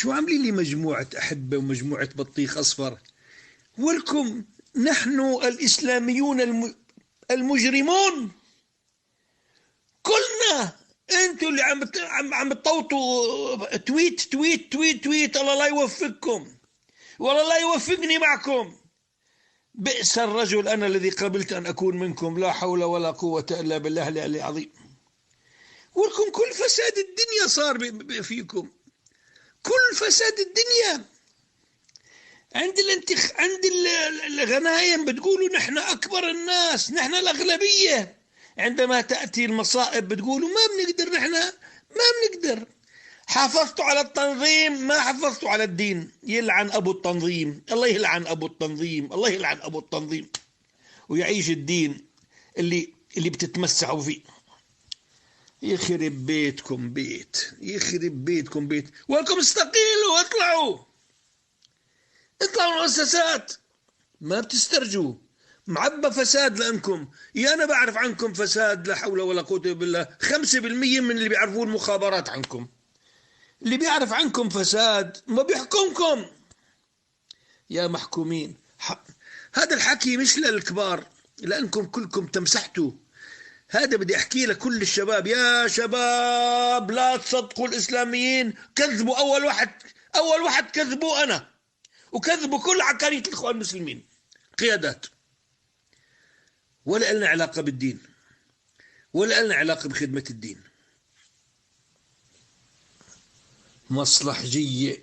شو عاملين لي مجموعة أحبة ومجموعة بطيخ أصفر؟ ولكم نحن الإسلاميون المجرمون كلنا. انتوا اللي عم تطوطوا تويت تويت تويت تويت. الله لا يوفقكم، والله لا يوفقني معكم. بئس الرجل أنا الذي قبلت أن أكون منكم. لا حول ولا قوة إلا بالله العلي العظيم. ولكم كل فساد الدنيا صار فيكم، كل فساد الدنيا. عند الغنايم بتقولوا نحن أكبر الناس، نحن الأغلبية. عندما تأتي المصائب بتقولوا ما بنقدر، نحن ما بنقدر. حافظتوا على التنظيم، ما حافظتوا على الدين. يلعن أبو التنظيم، الله يلعن أبو التنظيم، الله يلعن أبو التنظيم. ويعيش الدين اللي بتتمسحوا فيه. يخرب بيتكم بيت، يخرب بيتكم بيت. ولكم استقيلوا، اطلعوا المؤسسات، ما بتسترجوا. معبى فساد لأنكم. أنا بعرف عنكم فساد لا حول ولا قوة إلا بالله. 5% من اللي بيعرفوا المخابرات عنكم. اللي بيعرف عنكم فساد ما بيحكمكم يا محكومين. هذا الحكي مش للكبار، لأنكم كلكم تمسحتوا. هذا بدي أحكي لكل الشباب. يا شباب لا تصدقوا الإسلاميين. كذبوا أول واحد كذبوا أنا، وكذبوا كل عقارية الإخوان المسلمين قيادات. ولا لنا علاقة بالدين، ولا لنا علاقة بخدمة الدين. مصلحجية